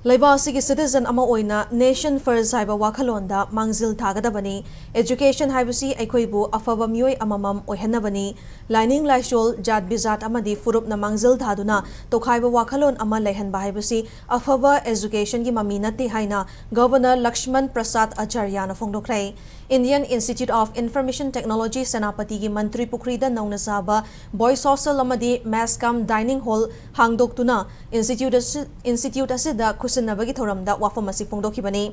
Laibasi citizen ama oina nation first haiba wakhalonda mangzil thagadabani education haibasi aikhoibu afaba mioi amamam oihanabani lining laishol jat bizat amadi furup na mangzil thaduna tokhaiba wakhalon ama lehanba haibasi afaba education gi mami nati haina governor Lakshman Prasad Acharya na phongdokrai Indian Institute of Information Technology Senapati gi Mantri Pukrida nauna saba boys hostel amadi masscom dining hall hangdoktuna institute asida kusinabagi thoramda wafam asi phongdokhibani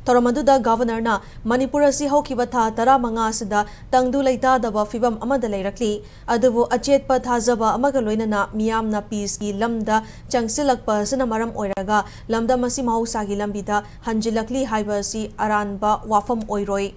thoramadda governor na Manipur asi hokiba tha 15 asida tangdu leita daba fibam amada leirakli adubu achetpa thazaba amaga loinana miyamna peace gi lamda changsilakpa sina maram oiraga lamda masi mahusagi lambida hanjilakli haiba asi aranba wafam oiroi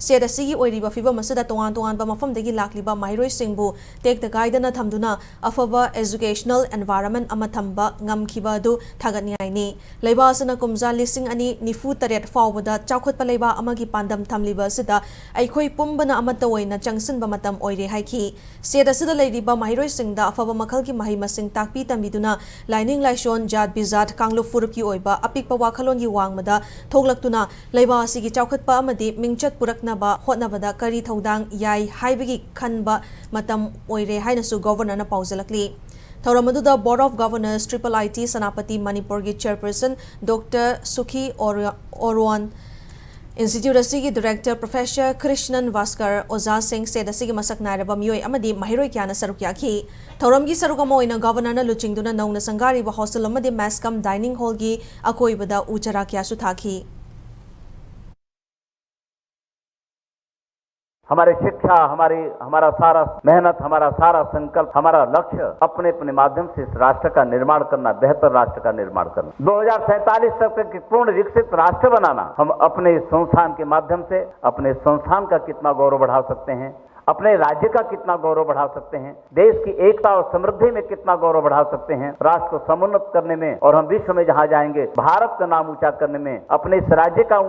Said Sigi Ori Fiba Masada Tongan Mafam de Lakliba Mairo Singbu take the guidana Tamduna Afaba educational environment Amatamba Ngam Kibadu Taganiani Labasana Kumza listing ani Nifu Taret forward Chakot Paleba Amagi Pandam Tamliba Sida Aikoi Pumbana Amatawena Junction Bamatam Oire Haiki Said Sida Lady Ba Mairo Singda Afaba Makalki Mahima Sing Takpi Tambiduna lining Lashon Jad Bizat Kanglo Furuki Oiba Apikpa Wakalon Wangmada Toglaktuna Leba Sigi Chakot Pa Amadi Mingchat Purakna hotnabada kari thodang yai haibagi khanba matam oire hainasu governor na paujalakli Thoramadu Board of Governors IT Senapati Manipur gi chairperson Dr Sukhi Orwan Institute asigi director Professor Krishnan Vaskar Oza Singh said asigi masak nairaba mioi amadi mahiroi kyana sarukya ki Thoramgi sarugama oina governor na luchingduna nauna sangari ba hostel amadi masscom dining hall gi akoibada uchara kya su thaki हमारी शिक्षा हमारा सारा मेहनत हमारा सारा संकल्प हमारा लक्ष्य अपने अपने माध्यम से इस राष्ट्र का निर्माण करना बेहतर राष्ट्र का निर्माण करना 2047 तक पूर्ण विकसित राष्ट्र बनाना हम अपने संस्थान के माध्यम से अपने संस्थान का कितना गौरव बढ़ा सकते हैं अपने राज्य का कितना गौरव बढ़ा सकते हैं देश की एकता और समृद्धि में कितना गौरव बढ़ा सकते हैं राष्ट्र को समुन्नत करने में और हम विश्व में जहां जाएंगे भारत का नाम ऊंचा करने में अपने इस राज्य का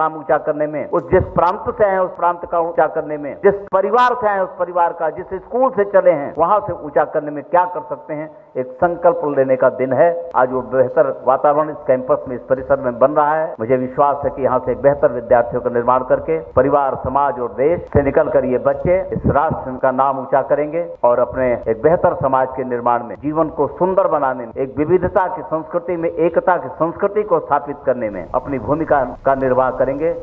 नाम ऊंचा करने में उस जिस प्रांत से आए उस प्रांत का ऊंचा करने में जिस परिवार से आए उस परिवार का जिस स्कूल से चले हैं वहां से ऊंचा करने में क्या कर सकते हैं एक संकल्प लेने का दिन है आज वो बेहतर वातावरण इस कैंपस में इस परिसर में बन रहा है मुझे विश्वास है कि यहाँ से एक बेहतर विद्यार्थियों का निर्माण करके परिवार समाज और देश से निकल कर ये बच्चे इस राष्ट्र का नाम ऊंचा करेंगे और अपने एक बेहतर समाज के निर्माण में जीवन को सुंदर बनाने में एक विविधता की संस्कृति में एकता की संस्कृति को स्थापित करने में अपनी भूमिका का निर्वाह करेंगे